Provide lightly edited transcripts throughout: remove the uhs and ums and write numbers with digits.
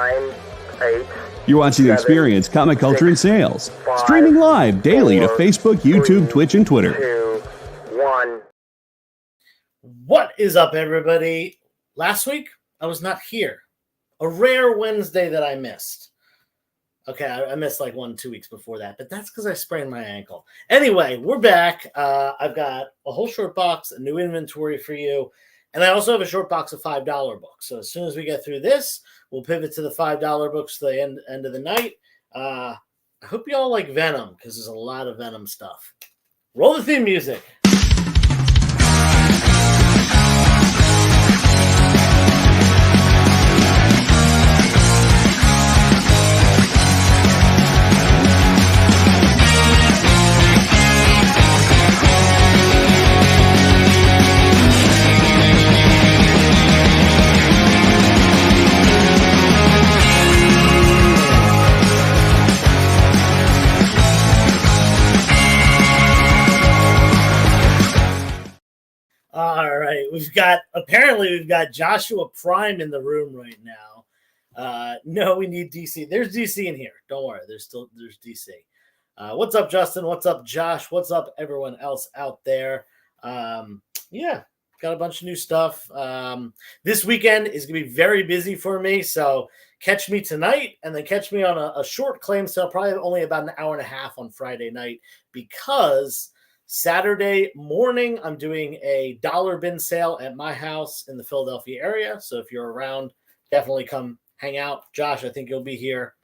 9, 8. You're watching 7, Experience Comic Culture and Sales. 5, Streaming live daily 4, to Facebook, YouTube, 3, Twitch, and Twitter. 2, 1. What is up, everybody? Last week, I was not here. A rare Wednesday that I missed. Okay, I missed like 1-2 weeks before that, but that's because I sprained my ankle. Anyway, we're back. I've got a whole short box, a new inventory for you, and I also have a short box of $5 books. So as soon as we get through this, we'll pivot to the $5 books to the end of the night. I hope you all like Venom, because there's a lot of Venom stuff. Roll the theme music. All right, we've got Joshua Prime in the room right now. No, we need DC. There's DC in here. Don't worry. There's DC. What's up, Justin? What's up, Josh? What's up, everyone else out there? Yeah, got a bunch of new stuff. This weekend is gonna be very busy for me, so catch me tonight, and then catch me on a short claim sale, probably only about an hour and a half on Friday night, because Saturday morning, I'm doing a dollar bin sale at my house in the Philadelphia area. So if you're around, definitely come hang out. Josh, I think you'll be here.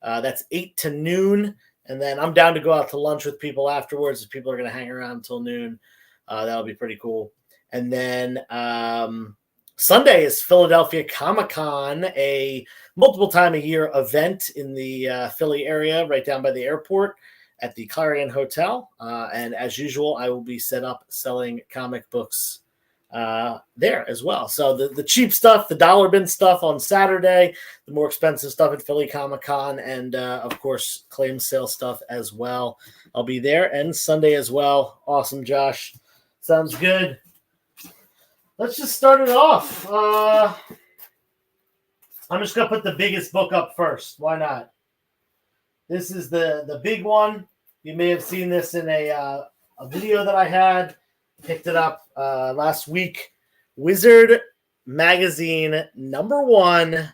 That's 8 to noon. And then I'm down to go out to lunch with people afterwards. If people are going to hang around until noon, that'll be pretty cool. And then Sunday is Philadelphia Comic-Con, a multiple time a year event in the Philly area, right down by the airport, at the Clarion Hotel. And as usual, I will be set up selling comic books there as well. So the cheap stuff, the dollar bin stuff on Saturday, the more expensive stuff at Philly Comic-Con, and of course, claim sale stuff as well. I'll be there, and Sunday as well. Awesome, Josh. Sounds good. Let's just start it off. I'm just going to put the biggest book up first. Why not? This is the big one. You may have seen this in a video that I had. Picked it up last week. Wizard Magazine #1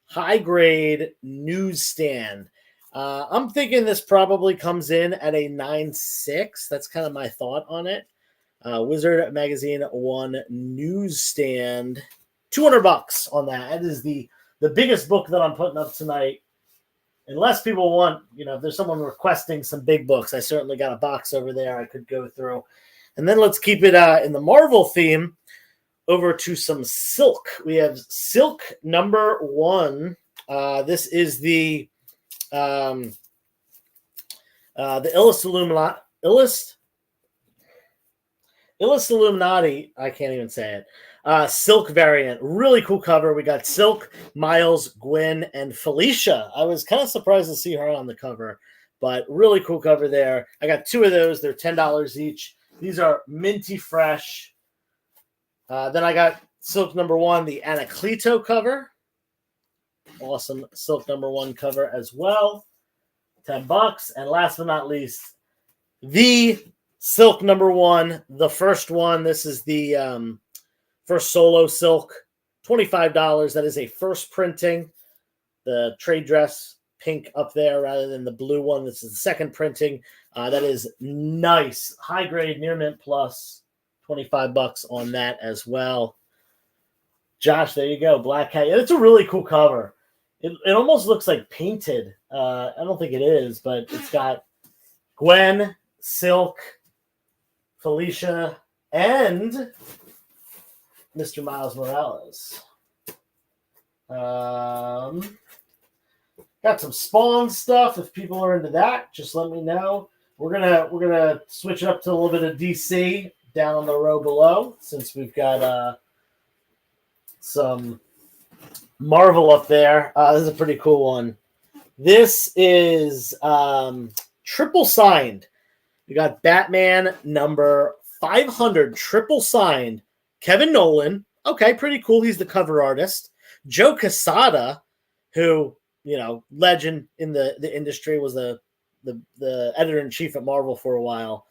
high grade newsstand. I'm thinking this probably comes in at a 9.6. That's kind of my thought on it. Wizard Magazine 1 newsstand. $200 on that. That is the biggest book that I'm putting up tonight. Unless people want, if there's someone requesting some big books, I certainly got a box over there I could go through. And then let's keep it in the Marvel theme over to some Silk. We have Silk #1. This is the Illust Illuminati. I can't even say it. Silk variant. Really cool cover. We got Silk, Miles, Gwen, and Felicia. I was kind of surprised to see her on the cover, but really cool cover there. I got 2 of those. They're $10 each. These are minty fresh. Then I got Silk #1, the Anacleto cover. Awesome Silk #1 cover as well. $10. And last but not least, the Silk #1, the first one. This is the first solo Silk, $25. That is a first printing. The trade dress pink up there rather than the blue one. This is the second printing. That is nice. High grade, near mint plus. $25 on that as well. Josh, there you go. Black Cat. Yeah, it's a really cool cover. It almost looks like painted. I don't think it is, but it's got Gwen, Silk, Felicia, and Mr. Miles Morales. Got some Spawn stuff. If people are into that, just let me know. We're gonna switch it up to a little bit of DC down on the row below, since we've got some Marvel up there. This is a pretty cool one. This is triple signed. We got Batman number 500, triple signed. Kevin Nolan. Okay, pretty cool. He's the cover artist. Joe Quesada. who, legend in the industry, was the editor-in-chief at Marvel for a while.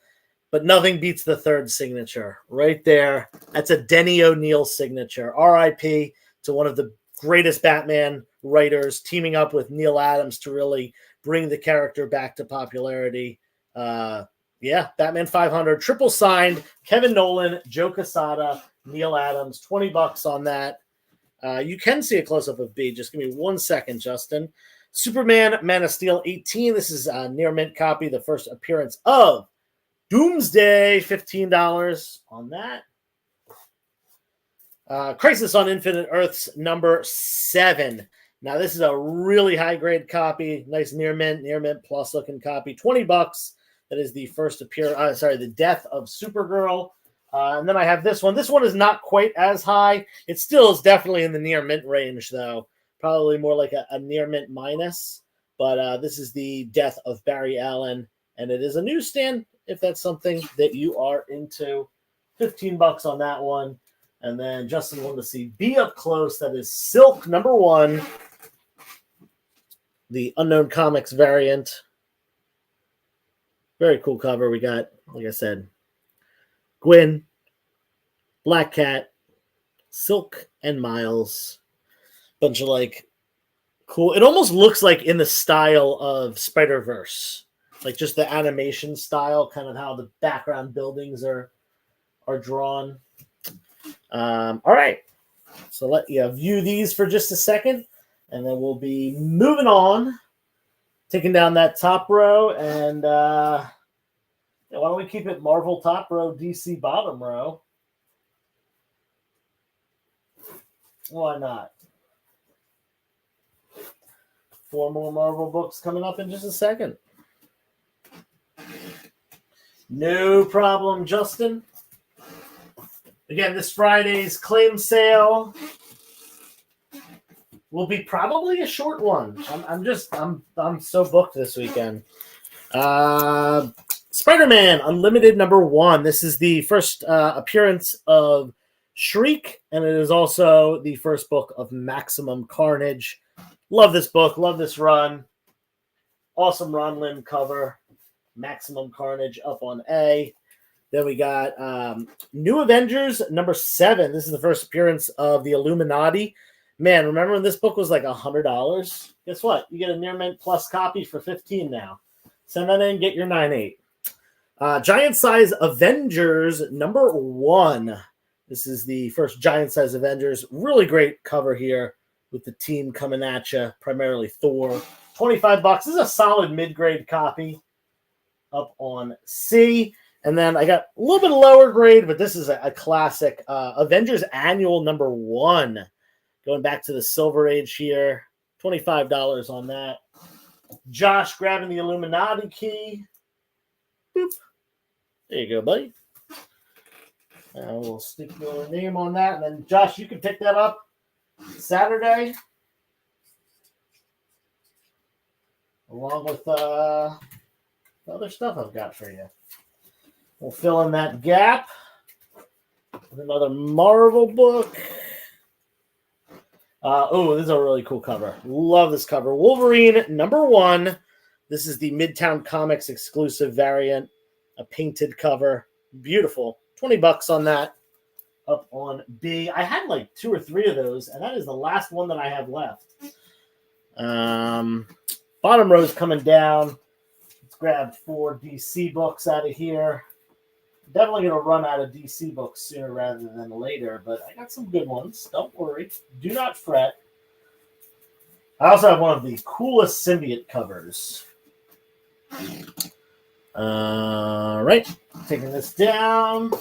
But nothing beats the third signature right there. That's a Denny O'Neil signature. R.I.P. to one of the greatest Batman writers, teaming up with Neil Adams to really bring the character back to popularity. Batman 500, triple signed, Kevin Nolan, Joe Quesada, Neil Adams, $20 on that. You can see a close-up of B. Just give me 1 second, Justin. Superman, Man of Steel 18. This is a near mint copy, the first appearance of Doomsday, $15 on that. Crisis on Infinite Earths number 7. Now, this is a really high-grade copy. Nice near mint plus looking copy. $20. That is the first the death of Supergirl. And then I have this one. This one is not quite as high. It still is definitely in the near mint range, though. Probably more like a near mint minus. But this is the death of Barry Allen. And it is a newsstand, if that's something that you are into. $15 on that one. And then Justin wanted to see B up close. That is Silk number 1. The Unknown Comics variant. Very cool cover. We got, like I said, Gwen, Black Cat, Silk, and Miles. Bunch of cool. It almost looks like in the style of Spider-Verse. Like just the animation style, kind of how the background buildings are drawn. All right. So let you view these for just a second, and then we'll be moving on, taking down that top row, and why don't we keep it Marvel top row, DC bottom row? Why not? 4 more Marvel books coming up in just a second. No problem, Justin. Again, this Friday's claim sale will be probably a short one. I'm so booked this weekend. Spider-Man Unlimited number 1. This is the first appearance of Shriek, and it is also the first book of Maximum Carnage. Love this book. Love this run. Awesome Ron Lim cover. Maximum Carnage up on A. Then we got New Avengers number 7. This is the first appearance of the Illuminati. Man, remember when this book was like $100? Guess what? You get a near mint plus copy for $15 now. Send that in, get your 9.8. Giant Size Avengers number 1. This is the first Giant Size Avengers. Really great cover here with the team coming at you, primarily Thor. $25. This is a solid mid-grade copy up on C. And then I got a little bit lower grade, but this is a classic. Avengers Annual number 1. Going back to the Silver Age here. $25 on that. Josh grabbing the Illuminati key. Boop. There you go, buddy. We'll stick your name on that. And then, Josh, you can pick that up Saturday. Along with the other stuff I've got for you. We'll fill in that gap with another Marvel book. This is a really cool cover. Love this cover. Wolverine number 1. This is the Midtown Comics exclusive variant. A painted cover. Beautiful. $20 on that. Up on B. I had like 2 or 3 of those, and that is the last one that I have left. Bottom row's coming down. Let's grab 4 DC books out of here. Definitely going to run out of DC books sooner rather than later, but I got some good ones. Don't worry. Do not fret. I also have one of the coolest symbiote covers. All right. Taking this down.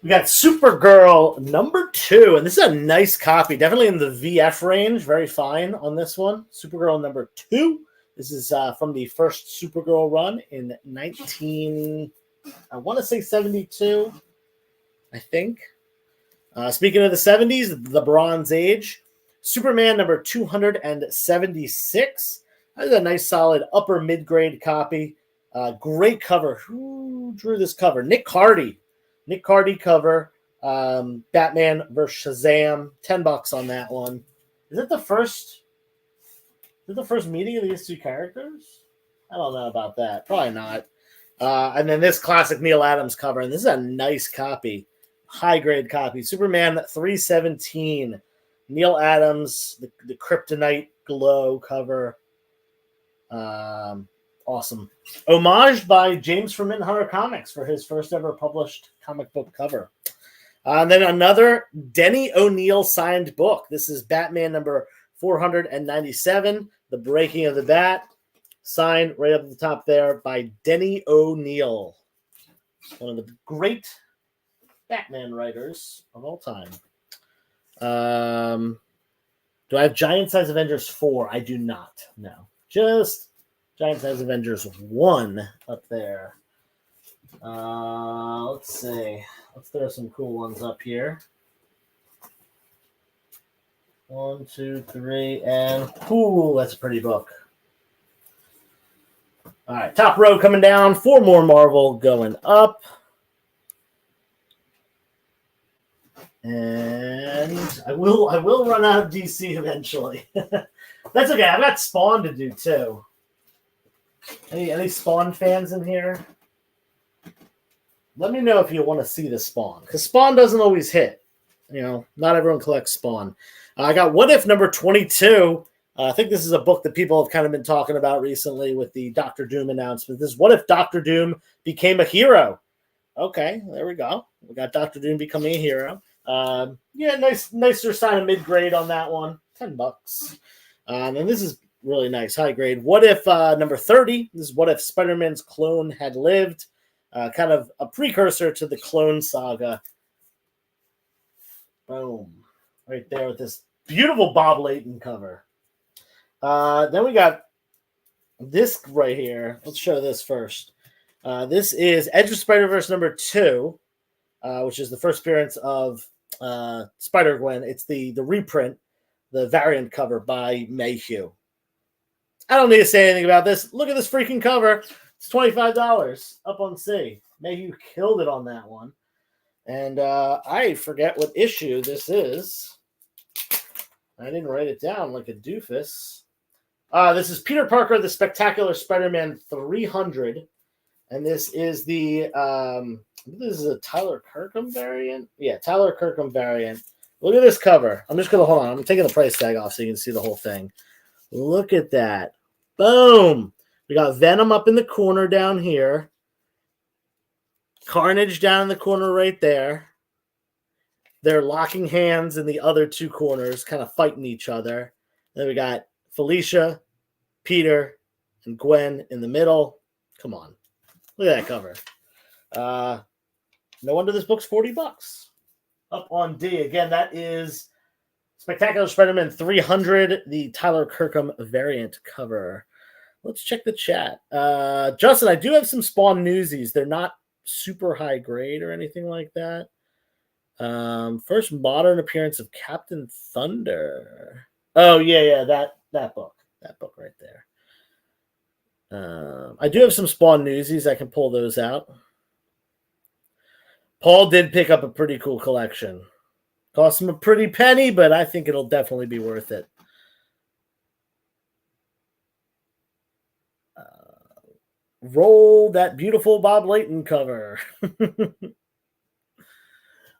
We got Supergirl number 2, and this is a nice copy. Definitely in the VF range. Very fine on this one. Supergirl number 2. This is from the first Supergirl run in 72, I think. Speaking of the 70s, the Bronze Age. Superman number 276. That is a nice, solid upper mid-grade copy. Great cover. Who drew this cover? Nick Cardy. Nick Cardy cover. Batman versus Shazam, $10 on that one. Is it the first meeting of these two characters? I don't know about that. Probably not. And then this classic Neil Adams cover, and this is a nice copy, high grade copy. Superman 317, Neil Adams, the Kryptonite glow cover. Awesome. Homaged by James from Hunter Comics for his first ever published comic book cover. And then another Denny O'Neil signed book. This is Batman number 497, The Breaking of the Bat, signed right up at the top there by Denny O'Neil, one of the great Batman writers of all time. Do I have Giant Size Avengers 4? I do not. No. Just Giant Size Avengers 1 up there. Let's see. Let's throw some cool ones up here. 1, 2, 3, and ooh, that's a pretty book. All right, top row coming down. 4 more Marvel going up. And I will run out of DC eventually. That's okay. I've got Spawn to do too. Any Spawn fans in here? Let me know if you want to see the Spawn, because Spawn doesn't always hit. You know, not everyone collects Spawn. I got What If number 22. I think this is a book that people have kind of been talking about recently with the Doctor Doom announcement. This is What If Doctor Doom Became a Hero? Okay, there we go. We got Doctor Doom becoming a hero. Yeah, nicer sign of mid-grade on that one. $10. And this is really nice, high grade. What If number 30? This is What If Spider-Man's clone had lived? Kind of a precursor to the Clone Saga. Boom. Right there with this beautiful Bob Layton cover. Then we got this right here. Let's show this first. This is Edge of Spider-Verse number 2, which is the first appearance of Spider-Gwen. It's the reprint, the variant cover by Mayhew. I don't need to say anything about this. Look at this freaking cover. It's $25 up on C. Mayhew killed it on that one. And I forget what issue this is. I didn't write it down like a doofus. This is Peter Parker, the Spectacular Spider-Man 300. And this is the this is a Tyler Kirkham variant. Yeah, Tyler Kirkham variant. Look at this cover. I'm just going to hold on. I'm taking the price tag off so you can see the whole thing. Look at that. Boom. We got Venom up in the corner down here. Carnage down in the corner right there. They're locking hands in the other two corners, kind of fighting each other. Then we got Felicia, Peter, and Gwen in the middle. Come on. Look at that cover. No wonder this book's $40. Up on D. Again, that is Spectacular Spider-Man 300, the Tyler Kirkham variant cover. Let's check the chat. Justin, I do have some Spawn newsies. They're not super high grade or anything like that. First modern appearance of Captain Thunder. Oh, yeah, that book. That book right there. I do have some Spawn newsies. I can pull those out. Paul did pick up a pretty cool collection. Cost him a pretty penny, but I think it'll definitely be worth it. Roll that beautiful Bob Layton cover.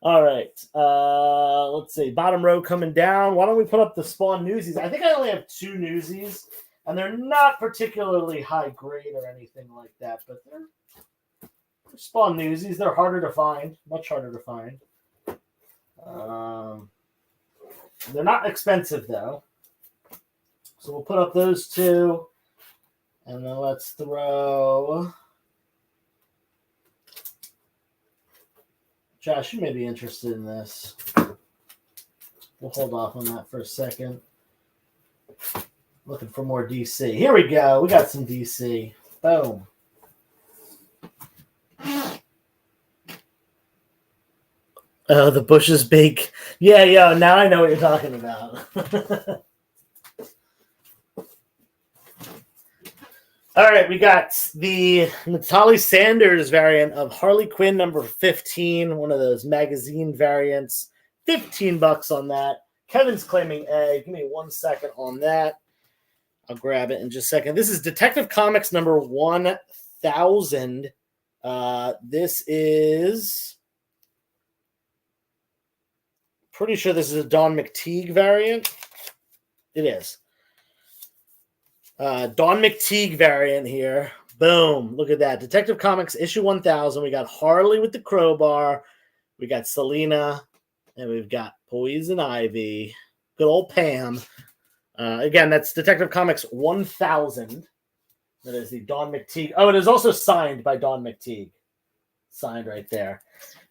All right. Let's see. Bottom row coming down. Why don't we put up the Spawn newsies? I think I only have 2 newsies, and they're not particularly high grade or anything like that, but they're Spawn newsies. They're harder to find, much harder to find. They're not expensive, though. So we'll put up those 2. And then let's throw... Josh, you may be interested in this. We'll hold off on that for a second. Looking for more DC. Here we go. We got some DC. Boom. Oh, the bush is big. Yeah. Now I know what you're talking about. All right, we got the Natalie Sanders variant of Harley Quinn number 15, one of those magazine variants. $15 on that. Kevin's claiming A. Give me 1 second on that. I'll grab it in just a second. This is Detective Comics number 1000. This is pretty sure this is a Don McTeague variant. It is. Don McTeague variant here. Boom. Look at that. Detective Comics issue 1000. We got Harley with the crowbar. We got Selena. And we've got Poison Ivy. Good old Pam. Again, that's Detective Comics 1000. That is the Don McTeague. Oh, it is also signed by Don McTeague. Signed right there.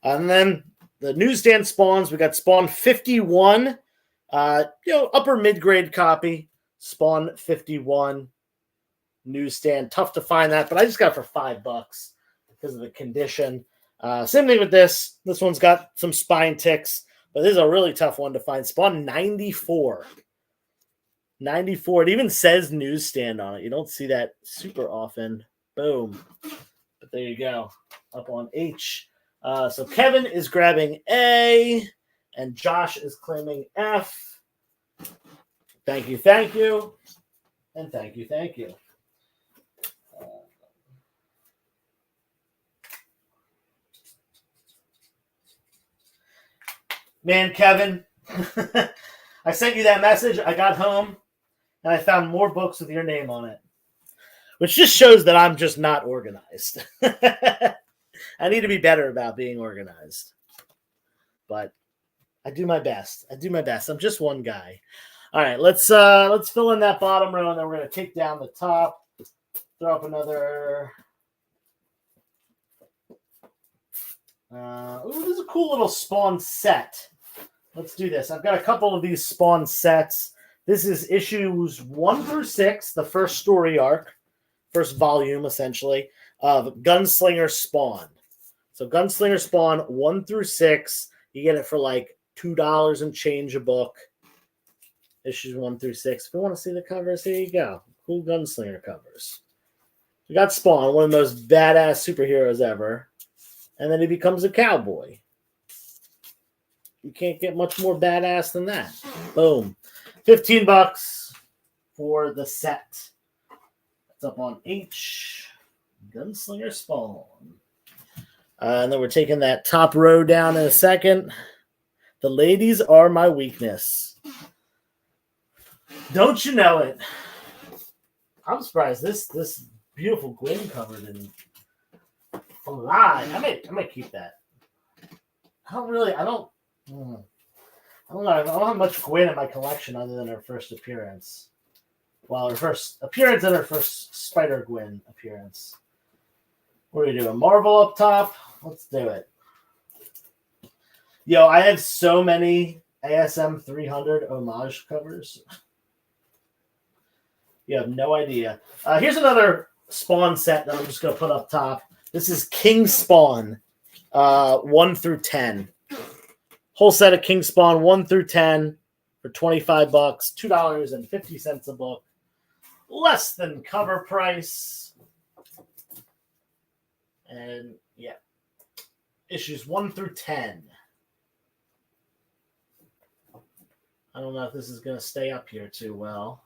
And then the newsstand spawns. We got Spawn 51. Upper mid-grade copy. Spawn 51. Newsstand. Tough to find that, but I just got it for $5 because of the condition. Same thing with this. This one's got some spine ticks, but this is a really tough one to find. Spawn 94. 94. It even says newsstand on it. You don't see that super often. Boom. But there you go. Up on H. So Kevin is grabbing A, and Josh is claiming F. Thank you, and thank you. Man, Kevin, I sent you that message. I got home, and I found more books with your name on it, which just shows that I'm just not organized. I need to be better about being organized, but I do my best. I'm just one guy. All right, let's fill in that bottom row, and then we're going to take down the top, throw up another. This is a cool little Spawn set. Let's do this. I've got a couple of these Spawn sets. This is issues 1 through 6, the first story arc, first volume, essentially, of Gunslinger Spawn. So Gunslinger Spawn 1 through 6, you get it for like $2 and change a book. Issues 1 through 6. If you want to see the covers, here you go. Cool Gunslinger covers. We got Spawn, one of the most badass superheroes ever. And then he becomes a cowboy. You can't get much more badass than that. Boom. $15 for the set. That's up on H. Gunslinger Spawn. And then we're taking that top row down in a second. The ladies are my weakness. Don't you know it? I'm surprised this beautiful Gwen cover didn't fly. I might keep that. I don't know. I don't have much Gwen in my collection other than her first appearance. Well, her first appearance and her first Spider-Gwen appearance. What are we doing? Marvel up top? Let's do it. Yo, I have so many ASM 300 homage covers. You have no idea. Here's another Spawn set that I'm just going to put up top. This is King Spawn 1 through 10. Whole set of King Spawn 1 through 10 for $25, $2.50 a book. Less than cover price. And yeah. Issues 1 through 10. I don't know if this is going to stay up here too well.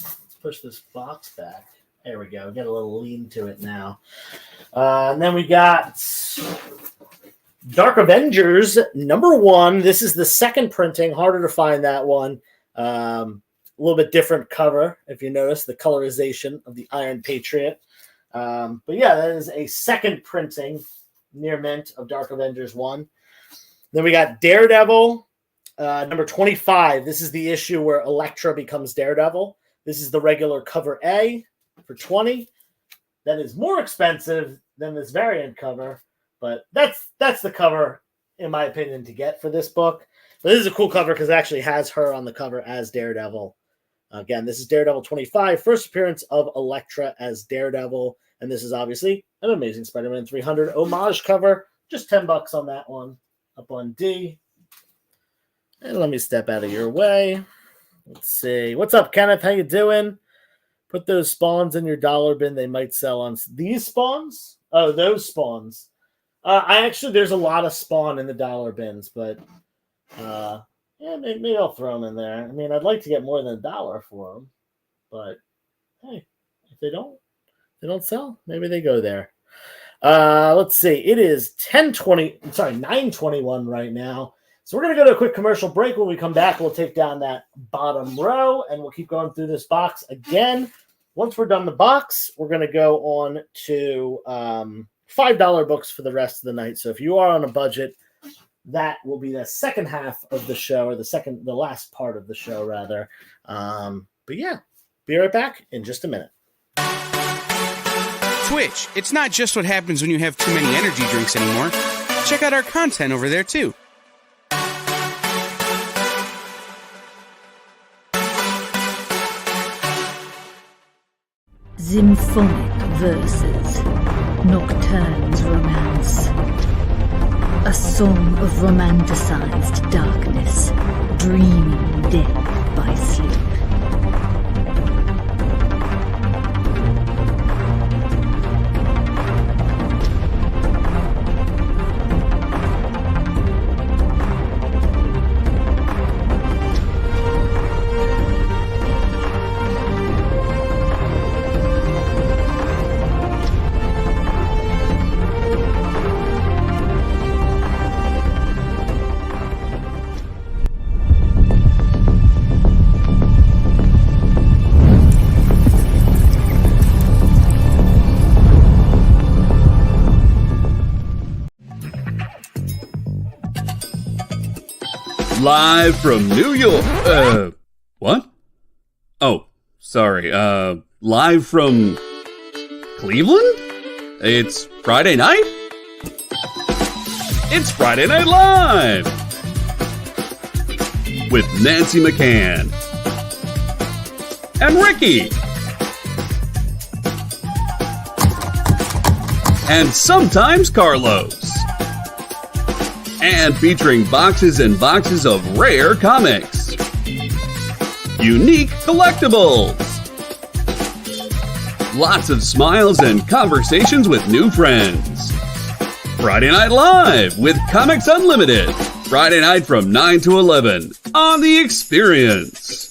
Let's push this box back. There we go. Get a little lean to it now. And then we got Dark Avengers #1. This is the second printing. Harder to find that one. A little bit different cover, if you notice, the colorization of the Iron Patriot. But yeah, that is a second printing, near mint, of Dark Avengers 1. Then we got Daredevil, number 25. This is the issue where Elektra becomes Daredevil. This is the regular cover A for $20. That is more expensive than this variant cover, but that's the cover, in my opinion, to get for this book. But this is a cool cover because it actually has her on the cover as Daredevil. Again, this is Daredevil 25, first appearance of Elektra as Daredevil, and this is obviously an Amazing Spider-Man 300 homage cover. Just $10 on that one, up on D. And let me step out of your way. Let's see. What's up, Kenneth? How you doing? Put those spawns in your dollar bin. They might sell on these spawns. Oh, those spawns. There's a lot of spawn in the dollar bins, but maybe I'll throw them in there. I mean, I'd like to get more than $1 for them, but hey, if they don't sell, maybe they go there. Let's see. It is 9:21 right now. So we're going to go to a quick commercial break. When we come back, we'll take down that bottom row, and we'll keep going through this box again. Once we're done the box, we're going to go on to $5 books for the rest of the night. So if you are on a budget, that will be the second half of the show, or the last part of the show, rather. But yeah, be right back in just a minute. Twitch, it's not just what happens when you have too many energy drinks anymore. Check out our content over there, too. Symphonic verses, Nocturne's romance. A song of romanticized darkness, dreaming death by sleep. Live from New York. What? Oh, sorry. Live from Cleveland? It's Friday night? It's Friday Night Live! With Nancy McCann. And Ricky. And sometimes Carlos. And featuring boxes and boxes of rare comics. Unique collectibles. Lots of smiles and conversations with new friends. Friday Night Live with Comics Unlimited. Friday night from 9 to 11 on The Experience.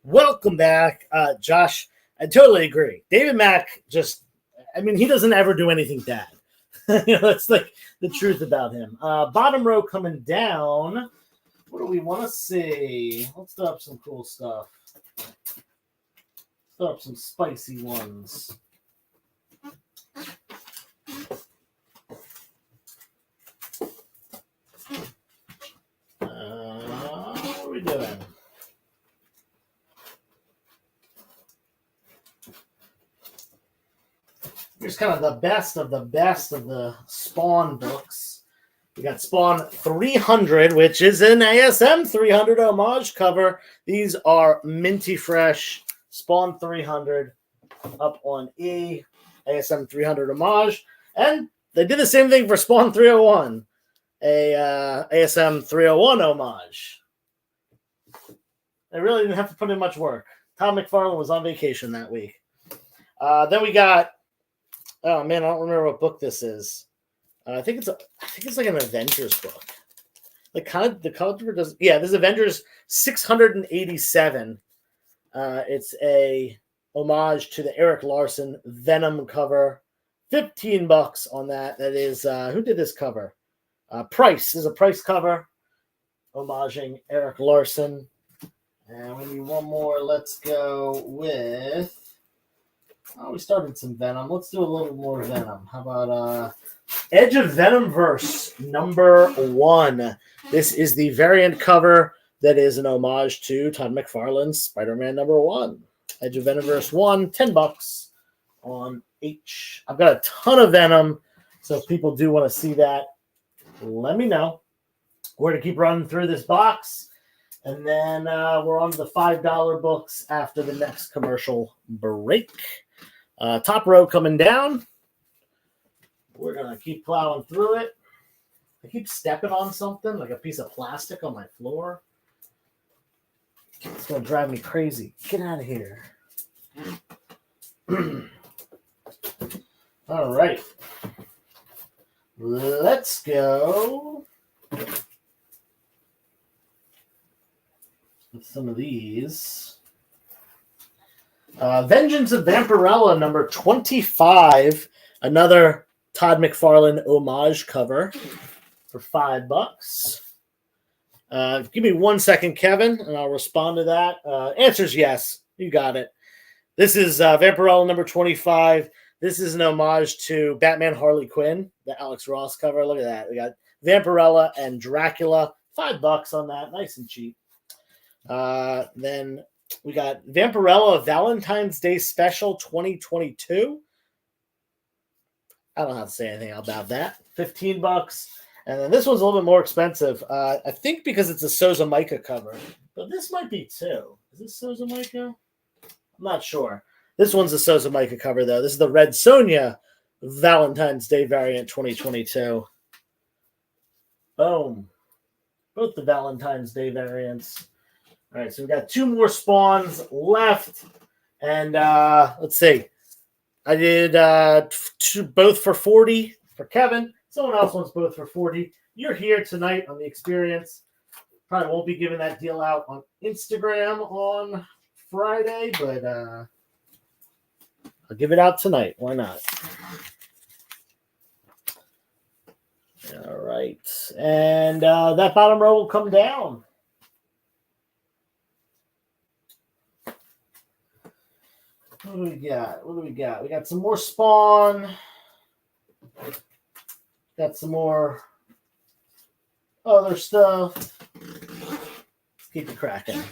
Welcome back. Josh, I totally agree. David Mack he doesn't ever do anything bad. That's like the truth about him. Bottom row coming down. What do we want to see? Let's throw up some cool stuff. Throw up some spicy ones. What are we doing? Here's kind of the best of the Spawn books. We got Spawn 300, which is an ASM 300 homage cover. These are minty fresh. Spawn 300 up on E, ASM 300 homage. And they did the same thing for Spawn 301, a ASM 301 homage. They really didn't have to put in much work. Tom McFarlane was on vacation that week. Then we got, oh man, I don't remember what book this is. I think it's like an Avengers book. Like kind of the cover does. Yeah, this is Avengers 687. It's a homage to the Eric Larson Venom cover. $15 on that. That is who did this cover? Price. This is a Price cover, homaging Eric Larson. And we need one more. Let's go with. Oh, we started some Venom. Let's do a little more Venom. How about Edge of Venomverse #1? This is the variant cover that is an homage to Todd McFarlane's Spider-Man #1. Edge of Venomverse 1, $10 on H. I've got a ton of Venom, so if people do want to see that, let me know. We're going to keep running through this box, and then we're on to the $5 books after the next commercial break. Top row coming down. We're going to keep plowing through it. I keep stepping on something, like a piece of plastic on my floor. It's going to drive me crazy. Get out of here. All right. Let's go with some of these. Vengeance of Vampirella #25. Another Todd McFarlane homage cover for $5. Give me 1 second, Kevin, and I'll respond to that. Answer's yes. You got it. This is Vampirella #25. This is an homage to Batman Harley Quinn, the Alex Ross cover. Look at that. We got Vampirella and Dracula. $5 on that. Nice and cheap. Then we got Vampirella Valentine's Day Special 2022. I don't have to say anything about that. $15. And then this one's a little bit more expensive. I think because it's a Sousa Mica cover. But this might be too. Is this Sousa Mica? I'm not sure. This one's a Sousa Mica cover, though. This is the Red Sonja Valentine's Day variant 2022. Boom. Both the Valentine's Day variants. All right, so we got 2 more spawns left. And let's see. I did both for 40 for Kevin. Someone else wants both for 40. You're here tonight on the experience. Probably won't be giving that deal out on Instagram on Friday, but I'll give it out tonight. Why not? All right. And that bottom row will come down. What do we got? What do we got? We got some more Spawn. Got some more other stuff. Let's keep it cracking.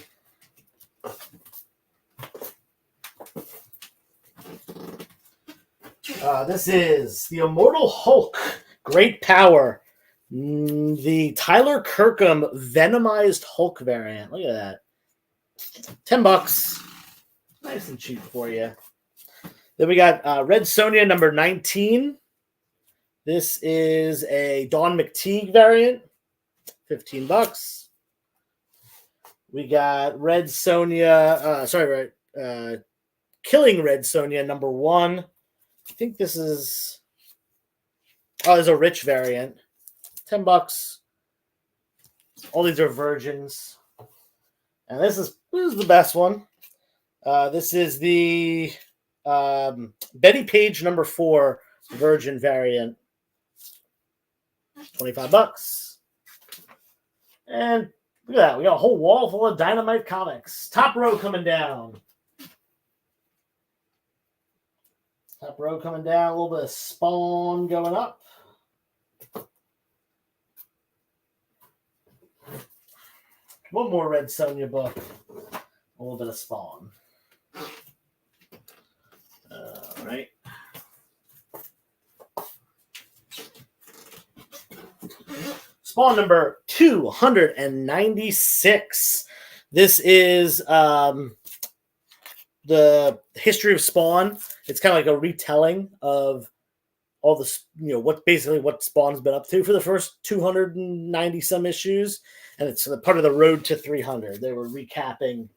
This is the Immortal Hulk, Great Power. The Tyler Kirkham Venomized Hulk variant. Look at that. $10. Nice and cheap for you. Then we got Red Sonja #19. This is a Dawn McTeague variant. $15. We got Red Sonja. Killing Red Sonja #1. I think this is. Oh, there's a Rich variant. $10. All these are virgins. And this is the best one. This is the Betty Page #4 virgin variant. $25. And look at that. We got a whole wall full of Dynamite comics. Top row coming down. Top row coming down. A little bit of Spawn going up. One more Red Sonja book. A little bit of Spawn. All right. Spawn number 296. This is the history of Spawn. It's kind of like a retelling of all the, what Spawn's been up to for the first 290 some issues. And it's part of the road to 300. They were recapping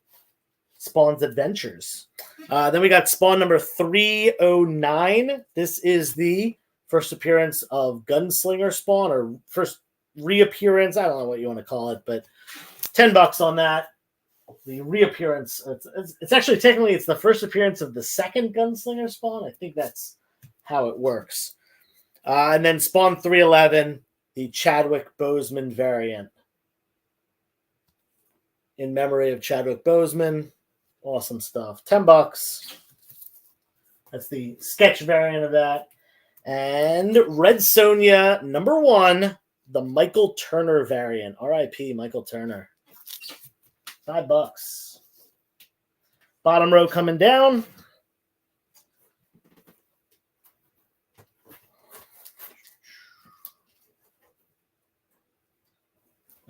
Spawn's adventures. Then we got Spawn number 309. This is the first appearance of Gunslinger Spawn, or first reappearance. I don't know what you want to call it, but $10 on that. The reappearance. It's actually technically it's the first appearance of the second Gunslinger Spawn. I think that's how it works. And then Spawn 311, the Chadwick Boseman variant. In memory of Chadwick Boseman. Awesome stuff. $10. That's the sketch variant of that. And Red Sonja #1, the Michael Turner variant. R.I.P. Michael Turner. $5. Bottom row coming down.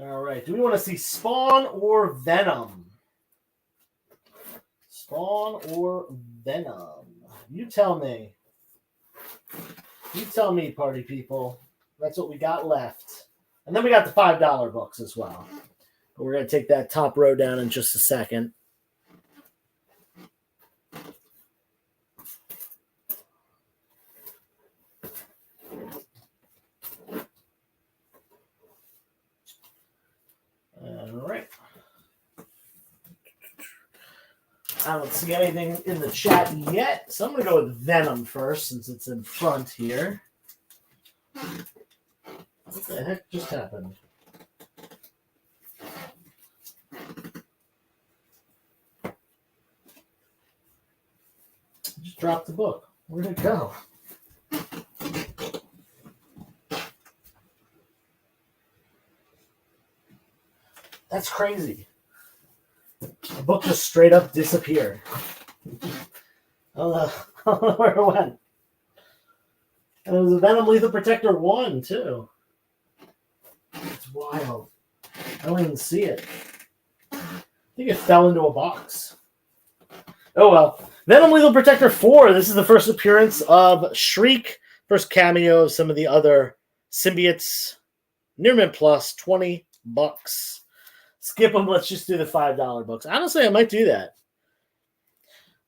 All right. Do we want to see Spawn or Venom? Spawn or Venom? You tell me. You tell me, party people. That's what we got left. And then we got the $5 books as well. But we're going to take that top row down in just a second. All right. I don't see anything in the chat yet, so I'm going to go with Venom first since it's in front here. What the heck just happened? Just dropped the book. Where'd it go? That's crazy. The book just straight up disappeared. I don't know where it went. And it was a Venom Lethal Protector 1, too. It's wild. I don't even see it. I think it fell into a box. Oh, well. Venom Lethal Protector 4. This is the first appearance of Shriek. First cameo of some of the other symbiotes. Near Mint Plus, $20. Skip them. Let's just do the $5 books. Honestly, I might do that.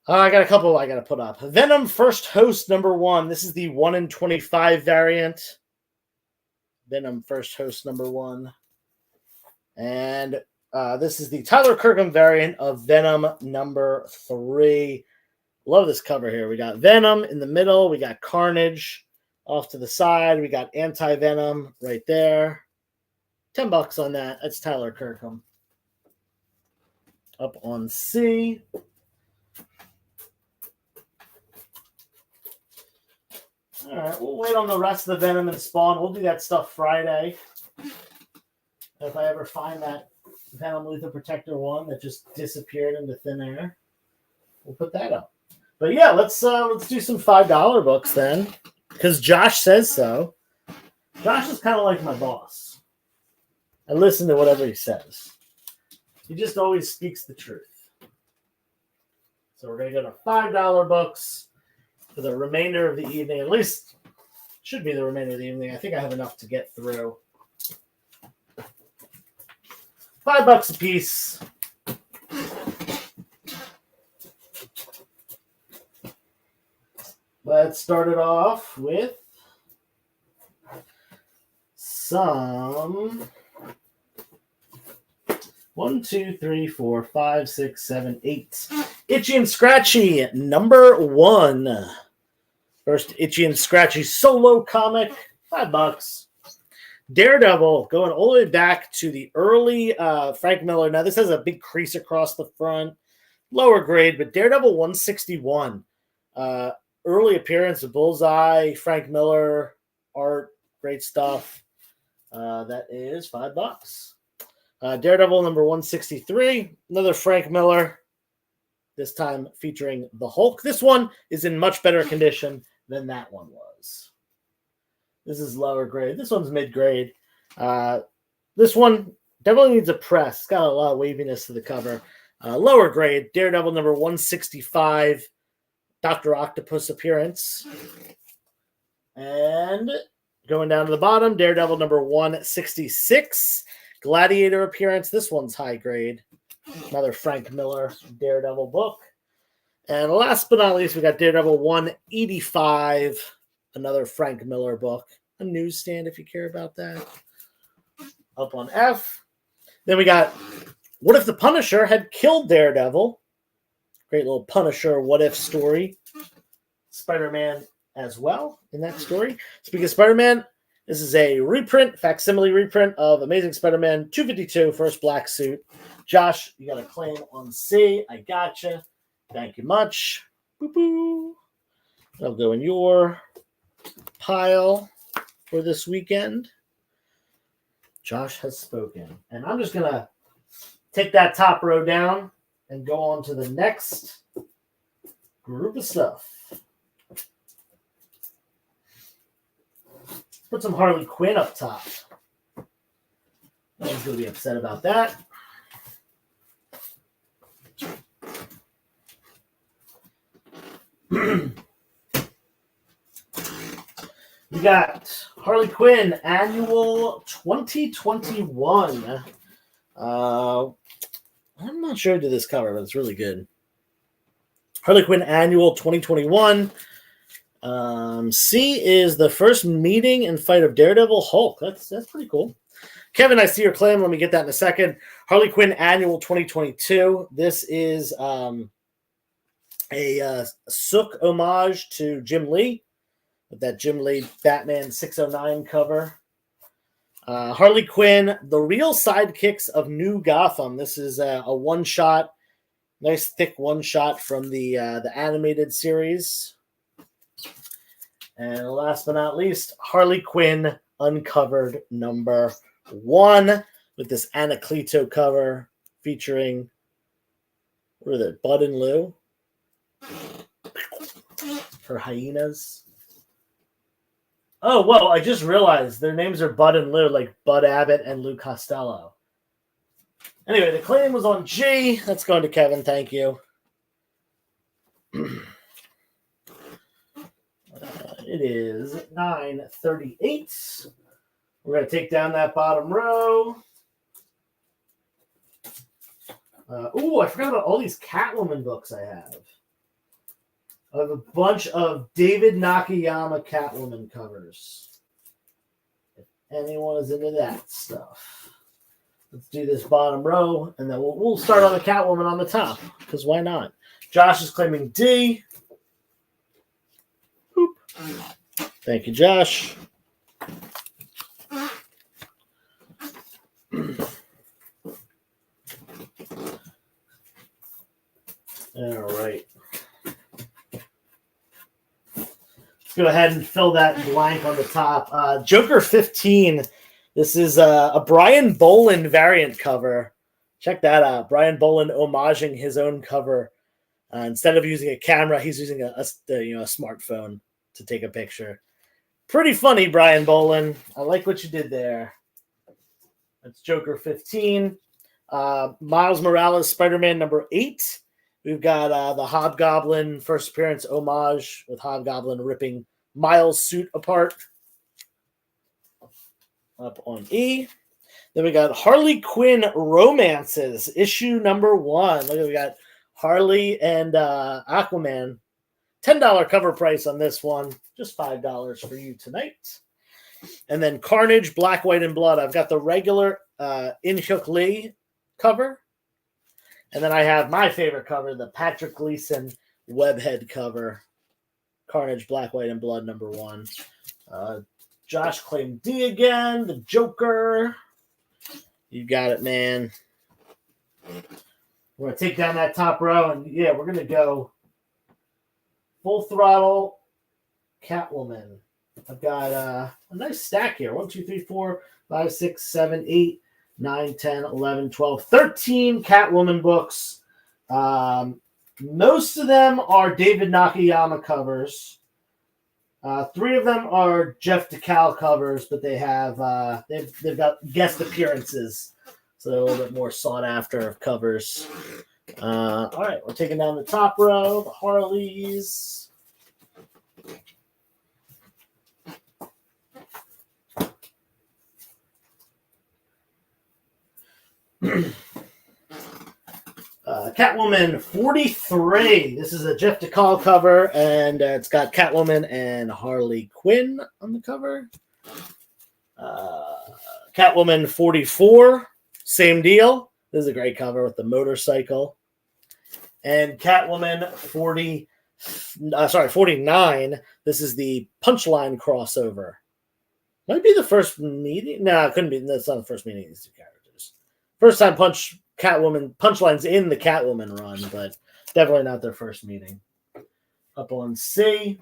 I got a couple I got to put up. Venom First Host #1. This is the 1 in 25 variant. Venom First Host #1. And this is the Tyler Kirkham variant of Venom #3. Love this cover here. We got Venom in the middle. We got Carnage off to the side. We got Anti-Venom right there. $10 on that. That's Tyler Kirkham. Up on C. All right, we'll wait on the rest of the Venom and Spawn. We'll do that stuff Friday. If I ever find that Venom Lethal Protector 1 that just disappeared into thin air, we'll put that up. But yeah, let's do some $5 books then, because Josh says so. Josh is kind of like my boss. I listen to whatever he says. He just always speaks the truth. So we're going to go to $5 books for the remainder of the evening. At least should be the remainder of the evening. I think I have enough to get through. $5 a piece. Let's start it off with some 1, 2, 3, 4, 5, 6, 7, 8. Itchy and Scratchy #1. First Itchy and Scratchy solo comic, $5. Daredevil, going all the way back to the early Frank Miller. Now, this has a big crease across the front. Lower grade, but Daredevil 161. Early appearance of Bullseye, Frank Miller, art, great stuff. That is $5. Daredevil #163. Another Frank Miller. This time featuring the Hulk. This one is in much better condition than that one was. This is lower grade. This one's mid-grade. This one definitely needs a press. It's got a lot of waviness to the cover. Lower grade. Daredevil #165. Dr. Octopus appearance. And going down to the bottom, Daredevil #166. Gladiator appearance. This one's high grade. Another Frank Miller Daredevil book. And last but not least, we got Daredevil 185. another Frank Miller book. A newsstand if you care about that. Up on F. Then we got What If the Punisher Had Killed Daredevil? Great little Punisher what if story. Spider-Man as well in that story. Speaking of Spider-Man, this is a reprint, facsimile reprint of Amazing Spider-Man 252, first black suit. Josh, you got a claim on C. I gotcha. Thank you much. Boo-boo. That'll go in your pile for this weekend. Josh has spoken. And I'm just going to take that top row down and go on to the next group of stuff. Put some Harley Quinn up top. No one's going to be upset about that. We got Harley Quinn Annual 2021. I'm not sure who did this cover, but it's really good. Harley Quinn Annual 2021. C is the first meeting and fight of Daredevil Hulk. That's pretty cool. Kevin, I see your claim. Let me get that in a second. Harley Quinn Annual 2022. This is a Sook homage to Jim Lee with that Jim Lee Batman 609 cover. Harley Quinn, The Real Sidekicks of New Gotham. This is a one-shot, nice thick one-shot from the animated series. And last but not least, Harley Quinn Uncovered number 1 with this Anacleto cover featuring, what are they, Bud and Lou? Her hyenas. Oh, well, I just realized their names are Bud and Lou, like Bud Abbott and Lou Costello. Anyway, the claim was on G. That's going to Kevin. Thank you. It is 9:38. We're going to take down that bottom row. I forgot about all these Catwoman books I have. I have a bunch of David Nakayama Catwoman covers. If anyone is into that stuff. Let's do this bottom row, and then we'll start on the Catwoman on the top, because why not? Josh is claiming D. Boop. Thank you, Josh. All right. Let's go ahead and fill that blank on the top. Joker 15. This is a Brian Boland variant cover. Check that out. Brian Boland homaging his own cover. Instead of using a camera, he's using a smartphone to take a picture. Pretty funny, Brian Boland. I like what you did there. That's Joker 15. Miles Morales, Spider-Man number 8. We've got the Hobgoblin first appearance homage with Hobgoblin ripping Miles' suit apart. Up on E. Then we got Harley Quinn Romances, issue number 1. Look, we got Harley and Aquaman. $10 cover price on this one. Just $5 for you tonight. And then Carnage, Black, White, and Blood. I've got the regular In-Hyuk Lee cover. And then I have my favorite cover, the Patrick Gleason Webhead cover. Carnage, Black, White, and Blood, number 1. Josh claimed D again. The Joker. You got it, man. We're going to take down that top row. And, yeah, we're going to go full throttle Catwoman. I've got a nice stack here. 1, 2, 3, 4, 5, 6, 7, 8, 9, 10, 11, 12, 13 Catwoman books. Most of them are David Nakayama covers. 3 of them are Jeff DeCal covers, but they have they've got guest appearances, so they're a little bit more sought after covers. All right, we're taking down the top row, the Harleys. Catwoman 43. This is a Jeff DeCall cover, and it's got Catwoman and Harley Quinn on the cover. Catwoman 44, same deal. This is a great cover with the motorcycle. And Catwoman 49. This is the Punchline crossover. Might be the first meeting. No, it couldn't be. That's not the first meeting of these two characters. First time Punchline's in the Catwoman run, but definitely not their first meeting. Up on C.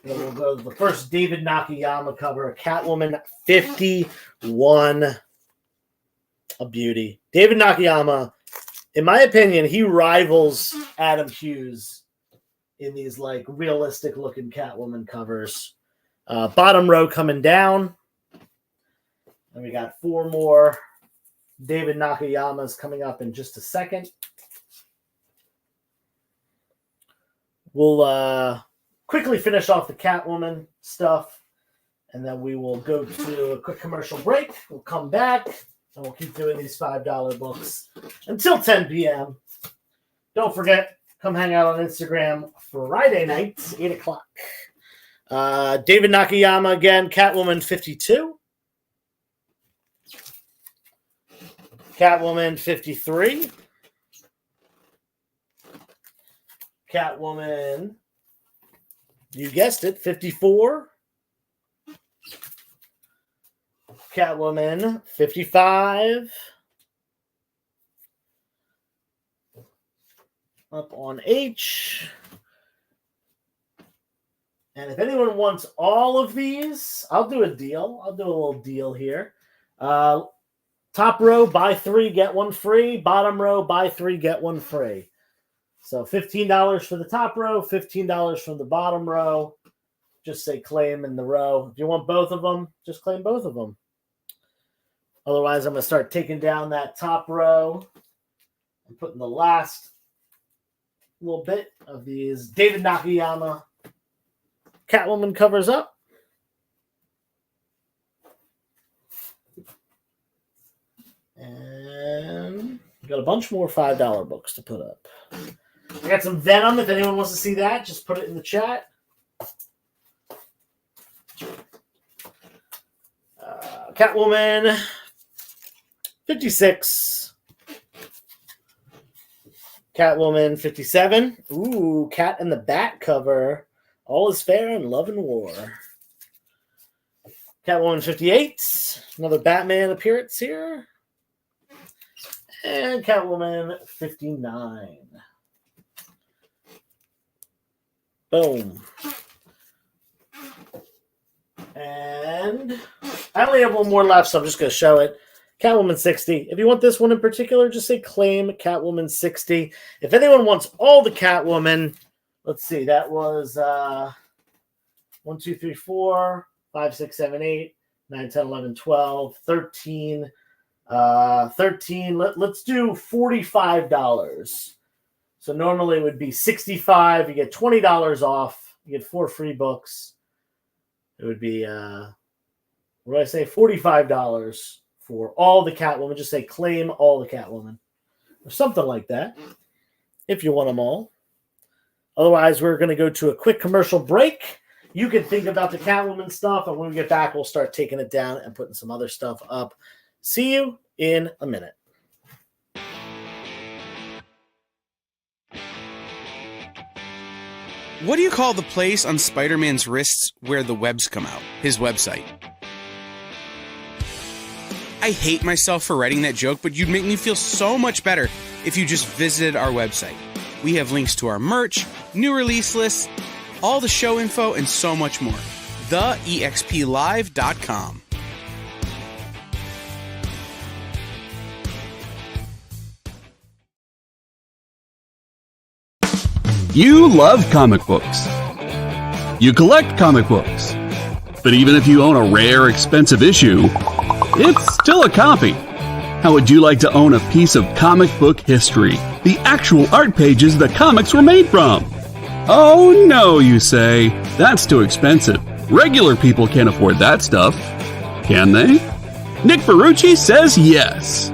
Then we'll go to the first David Nakayama cover, Catwoman 51. A beauty. David Nakayama, in my opinion, he rivals Adam Hughes in these like realistic looking Catwoman covers. Bottom row coming down. And we got 4 more David Nakayamas coming up in just a second. We'll quickly finish off the Catwoman stuff, and then we will go to a quick commercial break. We'll come back, and we'll keep doing these $5 books until 10 p.m. Don't forget, come hang out on Instagram Friday nights, 8 o'clock. David Nakayama again, Catwoman 52. Catwoman 53. Catwoman, you guessed it, 54. Catwoman 55. Up on H. And if anyone wants all of these, I'll do a deal. I'll do a little deal here. Top row, buy 3, get 1 free. Bottom row, buy 3, get 1 free. So $15 for the top row, $15 from the bottom row. Just say claim in the row. If you want both of them, just claim both of them. Otherwise, I'm going to start taking down that top row and putting the last little bit of these David Nakayama Catwoman covers up. And we got a bunch more $5 books to put up. I got some Venom. If anyone wants to see that, just put it in the chat. Catwoman 56. Catwoman 57. Ooh, Cat and the Bat cover. All is fair in love and war. Catwoman 58. Another Batman appearance here. And Catwoman 59. Boom. And I only have one more left, so I'm just going to show it. Catwoman 60. If you want this one in particular, just say claim Catwoman 60. If anyone wants all the Catwoman, let's see, that was 1, 2, 3, 4, 5, 6, 7, 8, 9, 10, 11, 12, 13. 13. Let's do $45. So normally it would be $65. You get $20 off. You get 4 free books. It would be what do I say? $45 for all the Catwoman. Just say claim all the Catwoman or something like that if you want them all. Otherwise, we're going to go to a quick commercial break. You can think about the Catwoman stuff, and when we get back, we'll start taking it down and putting some other stuff up. See you in a minute. What do you call the place on Spider-Man's wrists where the webs come out? His website. I hate myself for writing that joke, but you'd make me feel so much better if you just visited our website. We have links to our merch, new release lists, all the show info, and so much more. TheEXPLive.com. You love comic books. You collect comic books. But even if you own a rare, expensive issue, it's still a copy. How would you like to own a piece of comic book history? The actual art pages the comics were made from? Oh no, you say. That's too expensive. Regular people can't afford that stuff. Can they? Nick Ferrucci says yes.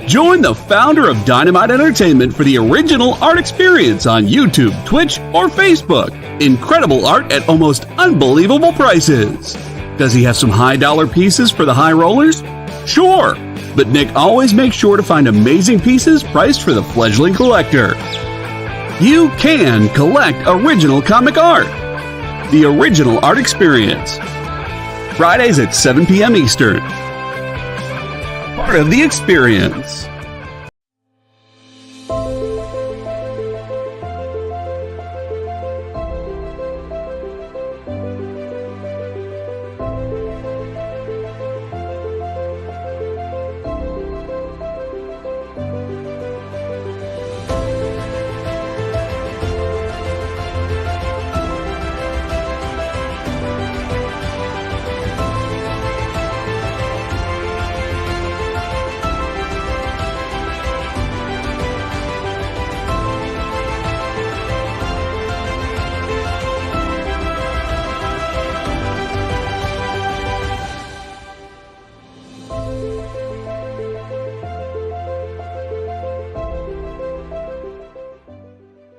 Join the founder of Dynamite Entertainment for the original art experience on YouTube, Twitch, or Facebook. Incredible art at almost unbelievable prices. Does he have some high-dollar pieces for the high rollers? Sure, but Nick always makes sure to find amazing pieces priced for the fledgling collector. You can collect original comic art. The Original Art Experience. Fridays at 7 p.m. Eastern. Part of the experience.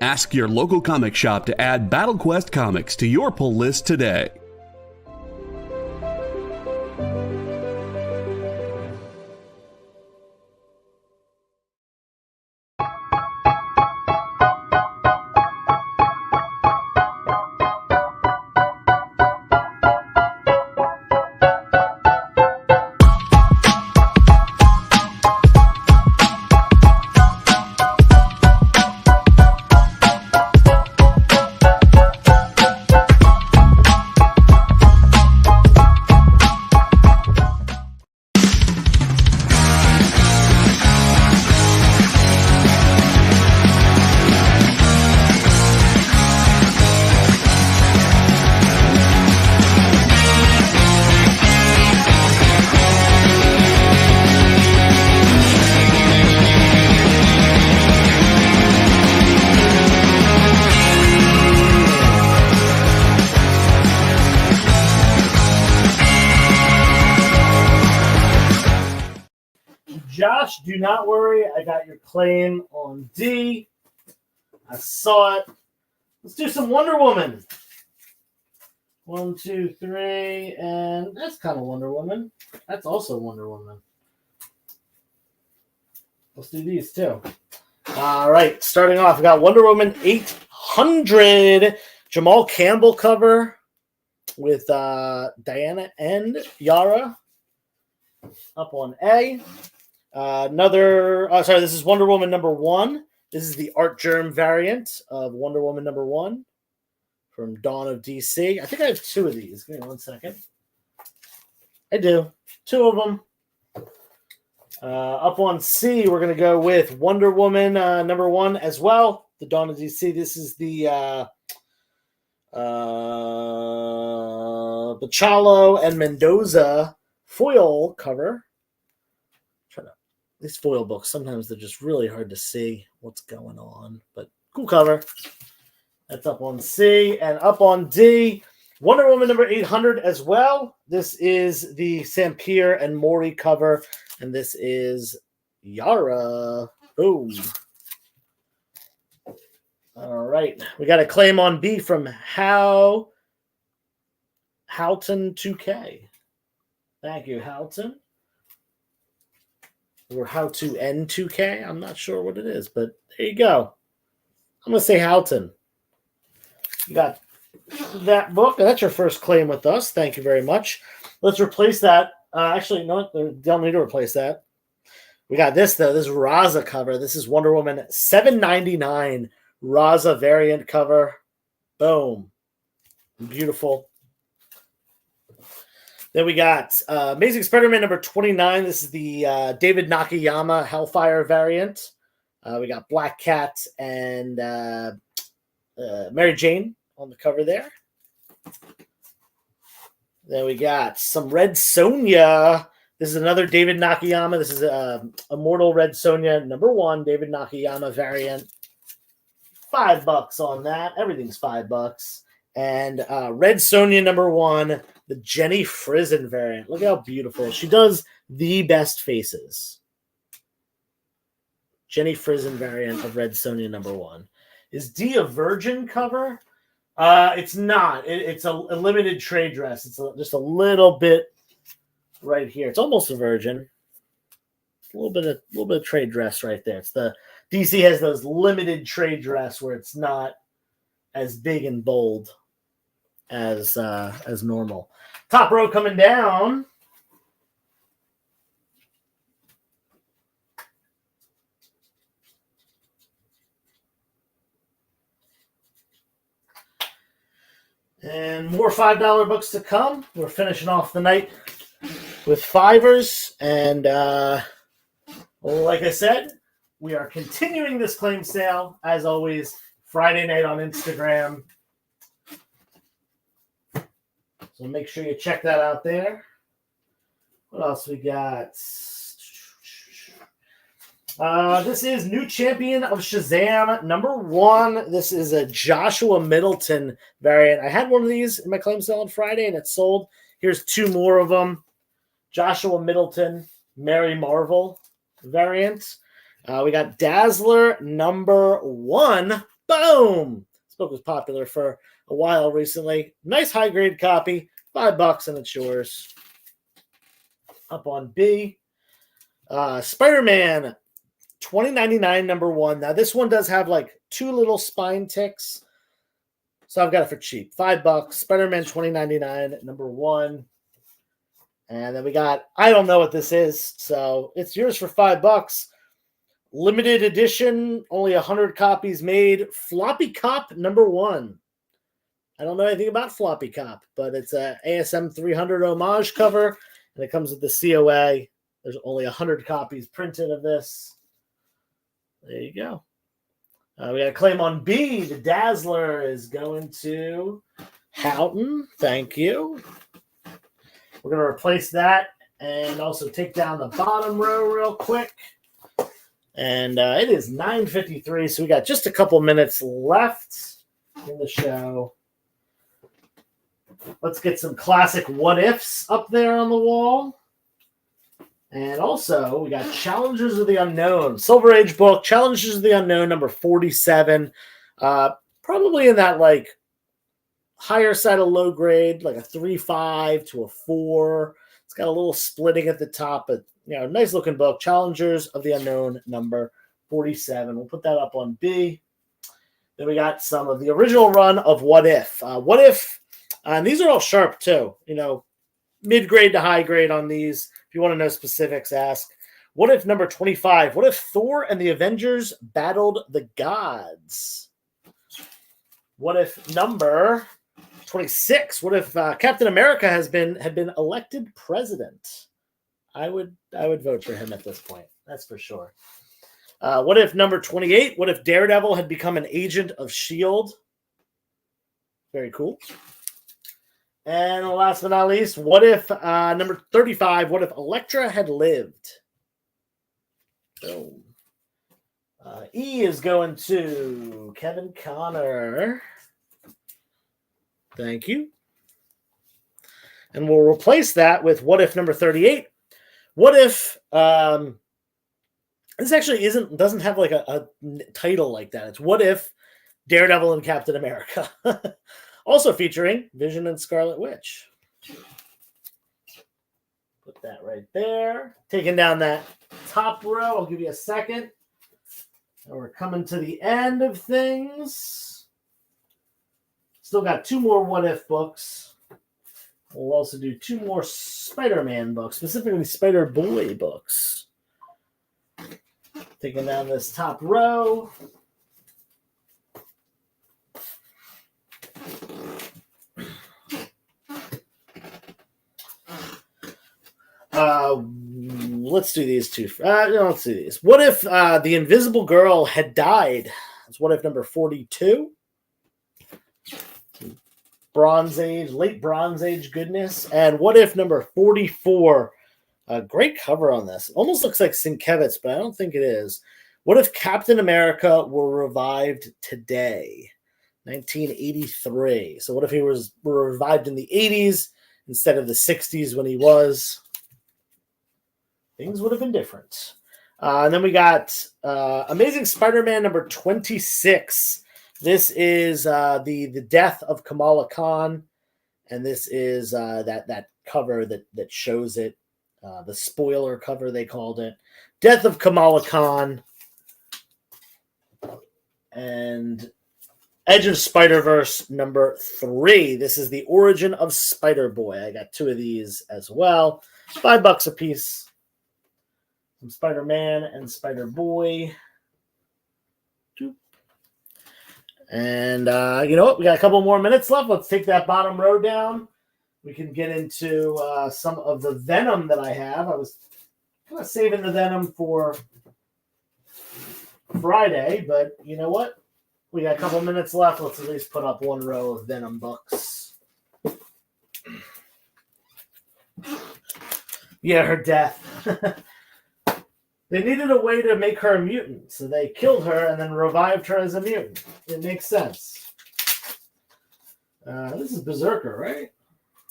Ask your local comic shop to add Battle Quest comics to your pull list today. Josh, do not worry. I got your claim on D. I saw it. Let's do some Wonder Woman. 1, 2, 3, and that's kind of Wonder Woman. That's also Wonder Woman. Let's do these too. All right, starting off, we got Wonder Woman 800. Jamal Campbell cover with Diana and Yara up on A. This is Wonder Woman number 1. This is the Art Germ variant of Wonder Woman number 1 from Dawn of DC. I think I have 2 of these. Give me 1 second. I do. 2 of them. Up on C, we're going to go with Wonder Woman number 1 as well. The Dawn of DC. This is the Bachalo and Mendoza foil cover. These foil books, sometimes they're just really hard to see what's going on, but cool cover. That's up on C. And up on D, Wonder Woman number 800 as well. This is the Sampier and Mori cover, and this is Yara. Boom. All right. We got a claim on B from Houghton 2K. Thank you, Houghton. Or how to N2K. I'm not sure what it is, but there you go. I'm going to say Houghton. You got that book. That's your first claim with us. Thank you very much. Let's replace that. Actually, no, don't need to replace that. We got this, though. This Raza cover. This is Wonder Woman $7.99 Raza variant cover. Boom. Beautiful. Then we got Amazing Spider-Man number 29. This is the David Nakayama Hellfire variant. We got Black Cat and Mary Jane on the cover there. Then we got some Red Sonja. This is another David Nakayama. This is Immortal Red Sonja number 1 David Nakayama variant. $5 on that. Everything's $5. And Red Sonja number 1, the Jenny Frison variant. Look how beautiful. She does the best faces. Jenny Frison variant of Red Sonja #1. Is D a virgin cover? It's not. It's a limited trade dress. It's just a little bit right here. It's almost a virgin. A little bit of trade dress right there. It's the DC has those limited trade dress where it's not as big and bold as normal. Top row coming down. And more $5 books to come. We're finishing off the night with fivers. And like I said, we are continuing this claim sale, as always, Friday night on Instagram. So make sure you check that out there. What else we got? This is new champion of Shazam #1. This is a Joshua Middleton variant. I had one of these in my claim sale on Friday, and it sold. Here's 2 more of them. Joshua Middleton, Mary Marvel variant. We got Dazzler #1. Boom! This book was popular for a while recently. Nice high-grade copy. $5 and it's yours. Up on B. Spider-Man 2099 #1. Now, this one does have like 2 little spine ticks. So I've got it for cheap. $5. Spider-Man 2099 #1. And then we got, I don't know what this is. So it's yours for $5. Limited edition, only 100 copies made. Floppy Cop #1. I don't know anything about Floppy Cop, but it's a ASM 300 homage cover, and it comes with the COA. There's only 100 copies printed of this. There you go. We got a claim on B. The Dazzler is going to Houghton. Thank you. We're going to replace that and also take down the bottom row real quick. And it is 9:53, so we got just a couple minutes left in the show. Let's get some classic what ifs up there on the wall. And also, we got Challengers of the Unknown. Silver Age book, Challengers of the Unknown, #47. Probably in that, like, higher side of low grade, like a 3.5 to a 4. It's got a little splitting at the top, but, nice looking book. Challengers of the Unknown, #47. We'll put that up on B. Then we got some of the original run of What If. What If, and these are all sharp too, mid-grade to high grade on these. If you want to know specifics, ask. What If #25? What if Thor and the Avengers battled the gods? What if #26? What if Captain America had been elected president? I would vote for him at this point. That's for sure. What if #28? What if Daredevil had become an agent of S.H.I.E.L.D.? Very cool. And last but not least, what if #35? What if Elektra had lived? Boom. E is going to Kevin Connor. Thank you. And we'll replace that with what if #38? What if this actually doesn't have like a title like that. It's What If Daredevil and Captain America. Also featuring Vision and Scarlet Witch. Put that right there. Taking down that top row. I'll give you a second. And we're coming to the end of things. Still got 2 more What If books. We'll also do 2 more Spider-Man books, specifically Spider-Boy books. Taking down this top row. Let's do these 2. Let's do these. What if the Invisible Girl had died? That's what if #42. Bronze Age, late Bronze Age goodness. And what if #44? Great cover on this. Almost looks like Sienkiewicz, but I don't think it is. What if Captain America were revived today? 1983. So what if he were revived in the 80s instead of the 60s when he was? Things would have been different. And then we got Amazing Spider-Man number 26. This is the death of Kamala Khan, and this is that cover that shows it, the spoiler cover they called it, Death of Kamala Khan, and Edge of Spider-Verse number 3. This is the origin of Spider-Boy. I got 2 of these as well, $5 a piece. Some Spider-Man and Spider-Boy. And you know what? We got a couple more minutes left. Let's take that bottom row down. We can get into some of the Venom that I have. I was kind of saving the Venom for Friday, but you know what? We got a couple minutes left. Let's at least put up one row of Venom books. Yeah, her death. They needed a way to make her a mutant, so they killed her and then revived her as a mutant. It makes sense. This is Berserker, right?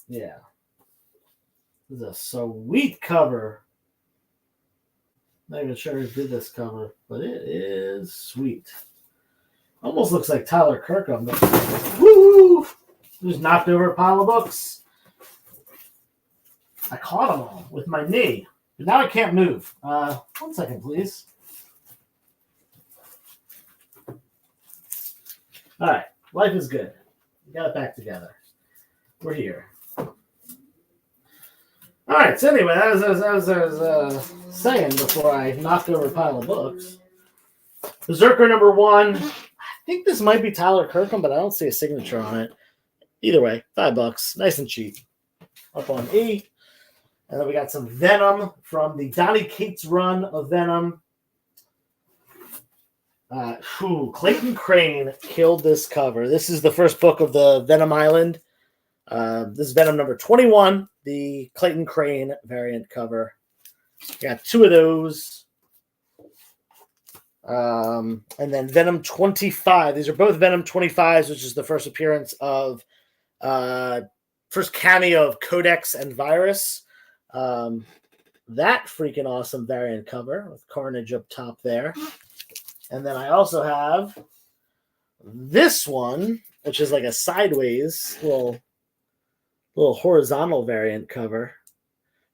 Yeah. This is a sweet cover. Not even sure who did this cover, but it is sweet. Almost looks like Tyler Kirkham. But woo! Just knocked over a pile of books. I caught them all with my knee. But now I can't move. 1 second, please. All right. Life is good. We got it back together. We're here. All right. So anyway, as I was saying before I knocked over a pile of books, Berserker number 1. I think this might be Tyler Kirkham, but I don't see a signature on it. Either way, $5. Nice and cheap. Up on E. And then we got some Venom from the Donny Cates run of Venom. Clayton Crane killed this cover. This is the first book of the Venom Island. This is Venom number 21, the Clayton Crane variant cover. Got 2 of those. And then Venom 25. These are both Venom 25s, which is the first appearance of, first cameo of Codex and Virus. That freaking awesome variant cover with Carnage up top there. And then I also have this one, which is like a sideways little horizontal variant cover.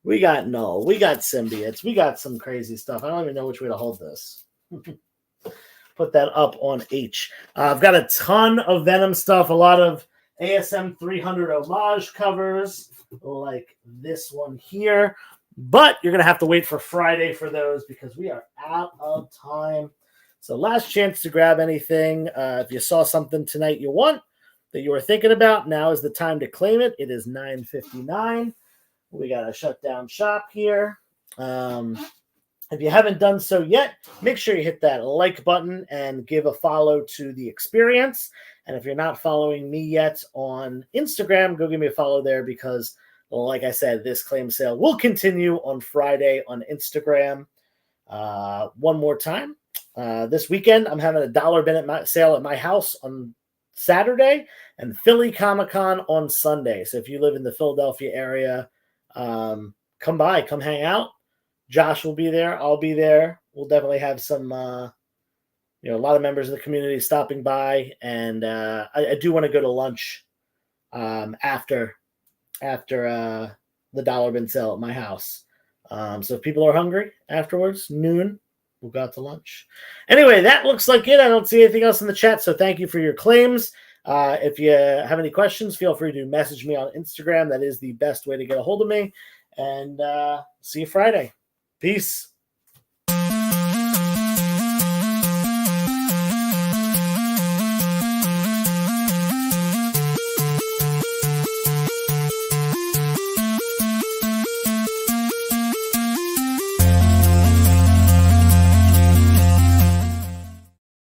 We got Null, we got symbiotes, we got some crazy stuff. I don't even know which way to hold this. Put that up on H. I've got a ton of Venom stuff, a lot of ASM 300 homage covers, like this one here. But you're going to have to wait for Friday for those because we are out of time. So last chance to grab anything. If you saw something tonight you want that you were thinking about, now is the time to claim it. It is 9:59. We got to shut down shop here. If you haven't done so yet, make sure you hit that like button and give a follow to The Experience. And if you're not following me yet on Instagram, go give me a follow there because, like I said, this claim sale will continue on Friday on Instagram. One more time. This weekend, I'm having a $1 bin sale at my house on Saturday and Philly Comic-Con on Sunday. So if you live in the Philadelphia area, come by, come hang out. Josh will be there. I'll be there. We'll definitely have some, a lot of members of the community stopping by. And I do want to go to lunch after the $1 bin sale at my house. So if people are hungry afterwards, noon, we'll go out to lunch. Anyway, that looks like it. I don't see anything else in the chat. So thank you for your claims. If you have any questions, feel free to message me on Instagram. That is the best way to get a hold of me. And see you Friday. Peace.